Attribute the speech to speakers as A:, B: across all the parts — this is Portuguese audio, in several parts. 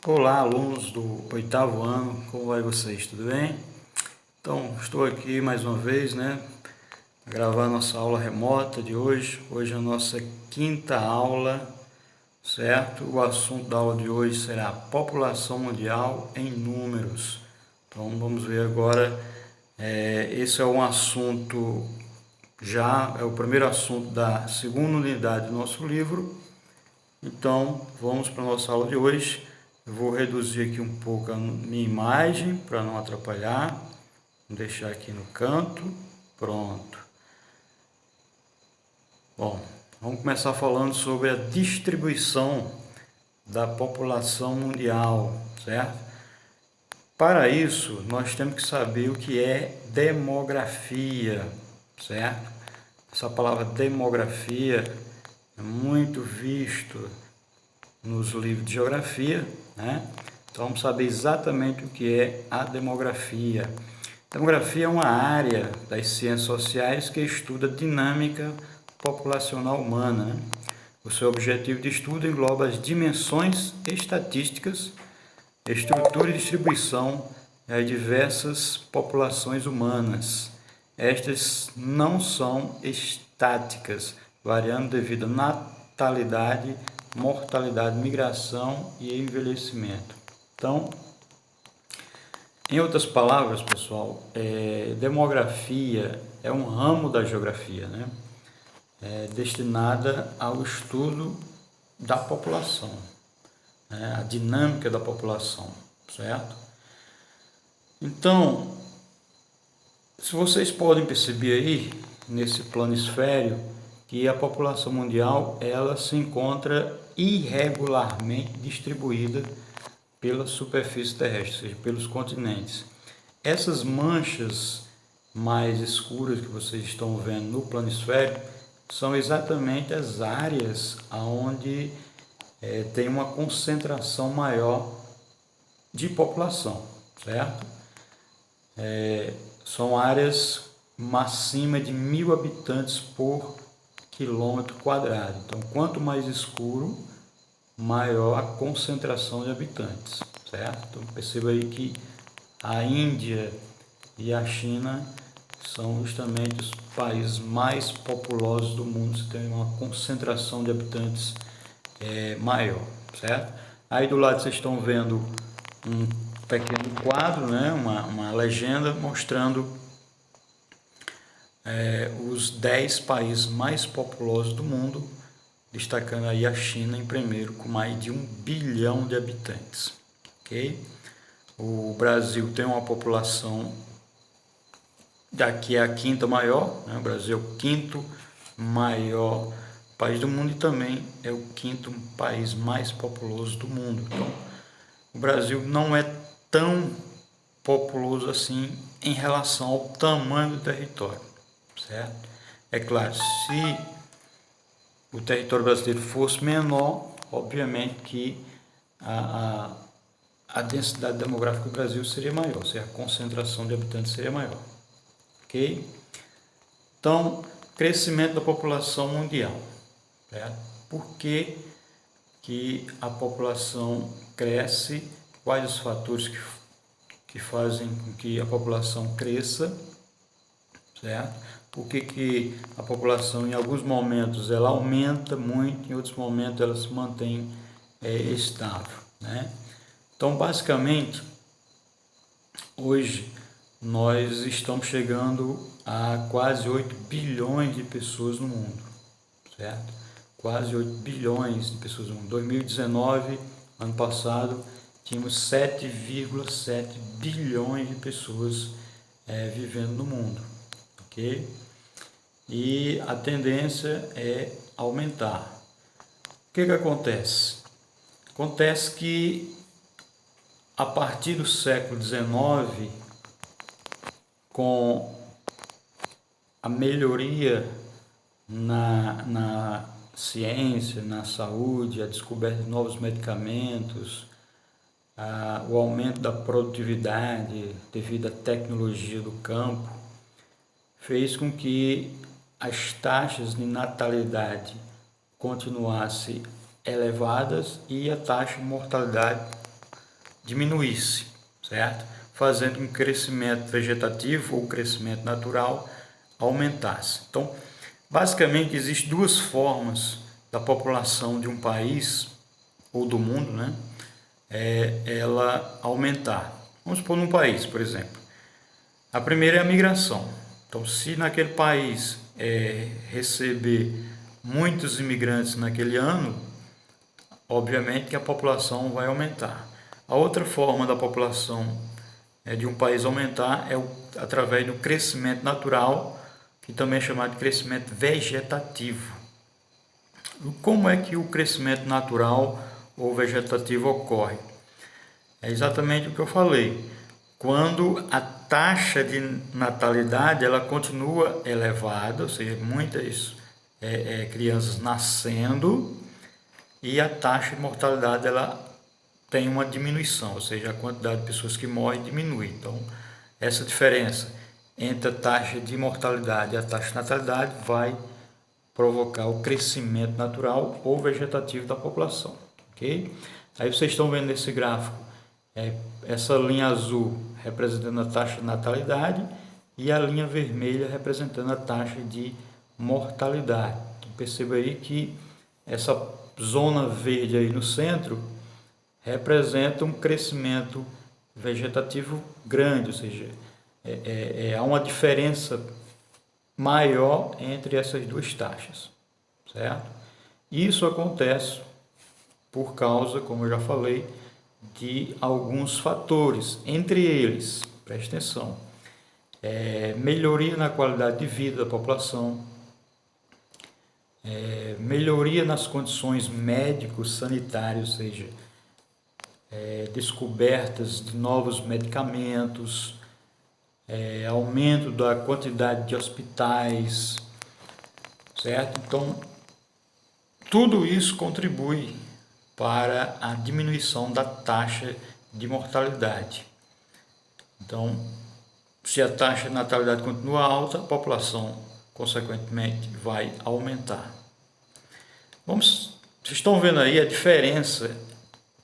A: Olá, alunos do oitavo ano, como vai vocês? Tudo bem? Então, estou aqui mais uma vez, gravar nossa aula remota de hoje. Hoje é a nossa quinta aula, certo? O assunto da aula de hoje será população mundial em números. Então, vamos ver agora. Esse é um assunto, já é o primeiro assunto da segunda unidade do nosso livro. Então, vamos para a nossa aula de hoje. Eu vou reduzir aqui um pouco a minha imagem para não atrapalhar. Vou deixar aqui no canto. Pronto. Bom, vamos começar falando sobre a distribuição da população mundial, certo? Para isso, nós temos que saber o que é demografia, certo? Essa palavra demografia é muito visto nos livros de geografia, né? Então vamos saber exatamente o que é a demografia. Demografia é uma área das ciências sociais que estuda a dinâmica populacional humana, né? O seu objetivo de estudo engloba as dimensões estatísticas, estrutura e distribuição das diversas populações humanas. Estas não são estáticas, variando devido à natalidade, mortalidade, migração e envelhecimento. Então, em outras palavras, pessoal, demografia é um ramo da geografia, né? Destinada ao estudo da população, né? A dinâmica da população, certo? Então, se vocês podem perceber aí, nesse planisfério, que a população mundial ela se encontra irregularmente distribuída pela superfície terrestre, ou seja, pelos continentes. Essas manchas mais escuras que vocês estão vendo no planisfério são exatamente as áreas onde tem uma concentração maior de população, certo? São áreas acima de 1.000 habitantes por quilômetro quadrado. Então, quanto mais escuro, maior a concentração de habitantes, certo? Então, perceba aí que a Índia e a China são justamente os países mais populosos do mundo, que tem uma concentração de habitantes maior, certo? Aí do lado vocês estão vendo um pequeno quadro, né? uma legenda mostrando os 10 países mais populosos do mundo, destacando aí a China em primeiro, com mais de 1 bilhão de habitantes. Okay? O Brasil tem uma população, daqui é a quinta maior, né? O Brasil é o quinto maior país do mundo e também é o quinto país mais populoso do mundo. Então, o Brasil não é tão populoso assim em relação ao tamanho do território, certo? É claro, se o território brasileiro fosse menor, obviamente que a densidade demográfica do Brasil seria maior, ou seja, a concentração de habitantes seria maior. Ok? Então, crescimento da população mundial. Certo? Por que a população cresce? Quais os fatores que fazem com que a população cresça? Certo? Por que a população em alguns momentos ela aumenta muito, em outros momentos ela se mantém estável, né? Então, basicamente, hoje nós estamos chegando a quase 8 bilhões de pessoas no mundo, certo? Quase 8 bilhões de pessoas no mundo. 2019, ano passado, tínhamos 7,7 bilhões de pessoas vivendo no mundo, ok? E a tendência é aumentar. O que acontece? Acontece que a partir do século XIX, com a melhoria na ciência, na saúde, a descoberta de novos medicamentos, o aumento da produtividade devido à tecnologia do campo, fez com que as taxas de natalidade continuassem elevadas e a taxa de mortalidade diminuísse, certo? Fazendo com que o crescimento vegetativo ou crescimento natural aumentasse. Então, basicamente, existem duas formas da população de um país ou do mundo, né? Ela aumentar. Vamos supor num país, por exemplo. A primeira é a migração. Então, se naquele país receber muitos imigrantes naquele ano, obviamente que a população vai aumentar. A outra forma da população de um país aumentar é através do crescimento natural, que também é chamado de crescimento vegetativo. Como é que o crescimento natural ou vegetativo ocorre? É exatamente o que eu falei. Quando a taxa de natalidade ela continua elevada, ou seja, muitas crianças nascendo, e a taxa de mortalidade ela tem uma diminuição, ou seja, a quantidade de pessoas que morrem diminui. Então, essa diferença entre a taxa de mortalidade e a taxa de natalidade vai provocar o crescimento natural ou vegetativo da população, ok? Aí vocês estão vendo nesse gráfico essa linha azul representando a taxa de natalidade e a linha vermelha representando a taxa de mortalidade. Então, perceba aí que essa zona verde aí no centro representa um crescimento vegetativo grande, ou seja, há uma diferença maior entre essas duas taxas, certo? Isso acontece por causa, como eu já falei, de alguns fatores, entre eles, preste atenção, melhoria na qualidade de vida da população, melhoria nas condições médico-sanitárias, ou seja, descobertas de novos medicamentos, aumento da quantidade de hospitais, certo? Então, tudo isso contribui para a diminuição da taxa de mortalidade. Então, se a taxa de natalidade continua alta, a população, consequentemente, vai aumentar. Vocês estão vendo aí a diferença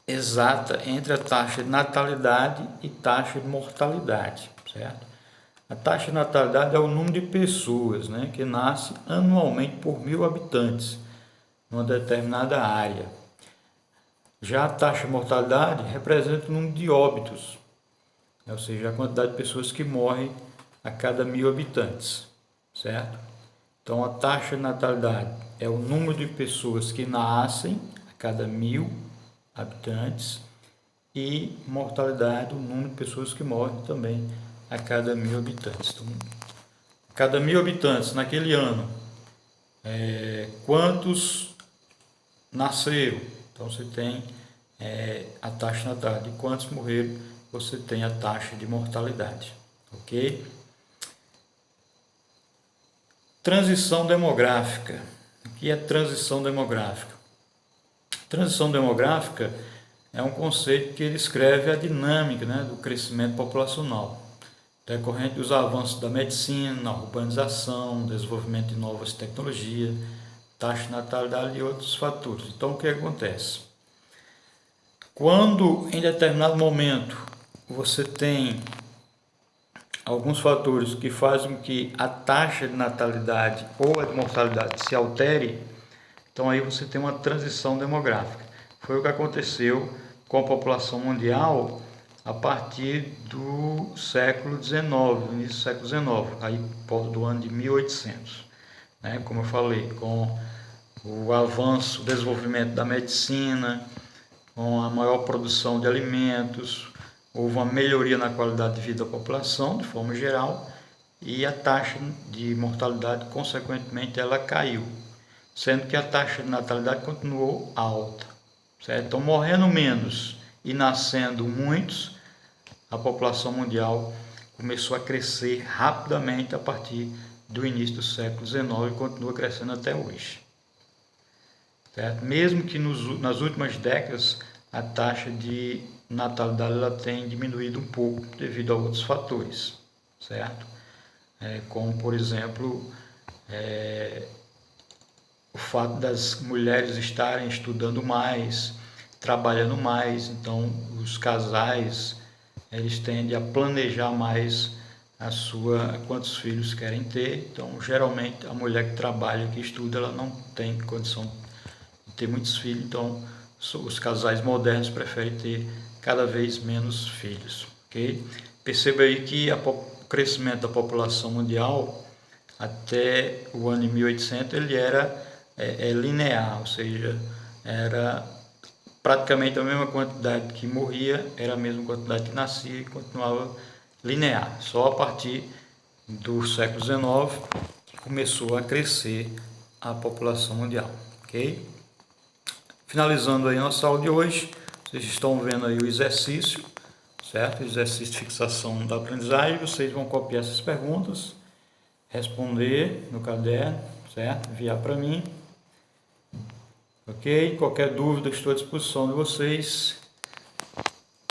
A: exata entre a taxa de natalidade e taxa de mortalidade, certo? A taxa de natalidade é o número de pessoas, né, que nasce anualmente por 1.000 habitantes numa determinada área. Já a taxa de mortalidade representa o número de óbitos, ou seja, a quantidade de pessoas que morrem a cada 1.000 habitantes, certo? Então, a taxa de natalidade é o número de pessoas que nascem a cada 1.000 habitantes e mortalidade, o número de pessoas que morrem também a cada 1.000 habitantes. Então, a cada 1.000 habitantes naquele ano, quantos nasceram? Então, você tem a taxa de natalidade. E quantos morreram, você tem a taxa de mortalidade. Ok? Transição demográfica. O que é transição demográfica? Transição demográfica é um conceito que descreve a dinâmica, né, do crescimento populacional, decorrente dos avanços da medicina, a urbanização, desenvolvimento de novas tecnologias, taxa de natalidade e outros fatores. Então, o que acontece? Quando em determinado momento você tem alguns fatores que fazem com que a taxa de natalidade ou a de mortalidade se altere, então aí você tem uma transição demográfica. Foi o que aconteceu com a população mundial a partir do século XIX, início do século XIX, aí por volta do ano de 1800. Né? Como eu falei, com o avanço, o desenvolvimento da medicina, com a maior produção de alimentos, houve uma melhoria na qualidade de vida da população, de forma geral, e a taxa de mortalidade, consequentemente, ela caiu, sendo que a taxa de natalidade continuou alta, certo? Então, morrendo menos e nascendo muitos, a população mundial começou a crescer rapidamente a partir do início do século XIX e continua crescendo até hoje. Certo? Mesmo que nas últimas décadas a taxa de natalidade ela tem diminuído um pouco devido a outros fatores, certo? Como, por exemplo, o fato das mulheres estarem estudando mais, trabalhando mais, então os casais eles tendem a planejar mais quantos filhos querem ter. Então, geralmente a mulher que trabalha, que estuda, ela não tem condição de ter muitos filhos, então os casais modernos preferem ter cada vez menos filhos, ok? Perceba aí que o crescimento da população mundial até o ano de 1800 ele era linear, ou seja, era praticamente a mesma quantidade que morria, era a mesma quantidade que nascia e continuava linear. Só a partir do século XIX que começou a crescer a população mundial, ok? Finalizando aí a nossa aula de hoje, vocês estão vendo aí o exercício, certo? Exercício de fixação da aprendizagem. Vocês vão copiar essas perguntas, responder no caderno, certo? Enviar para mim. Ok? Qualquer dúvida, estou à disposição de vocês.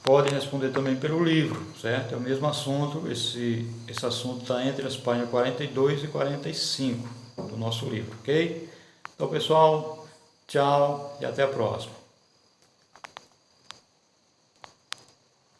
A: Podem responder também pelo livro, certo? É o mesmo assunto. Esse assunto está entre as páginas 42 e 45 do nosso livro, ok? Então, pessoal, tchau e até a próxima.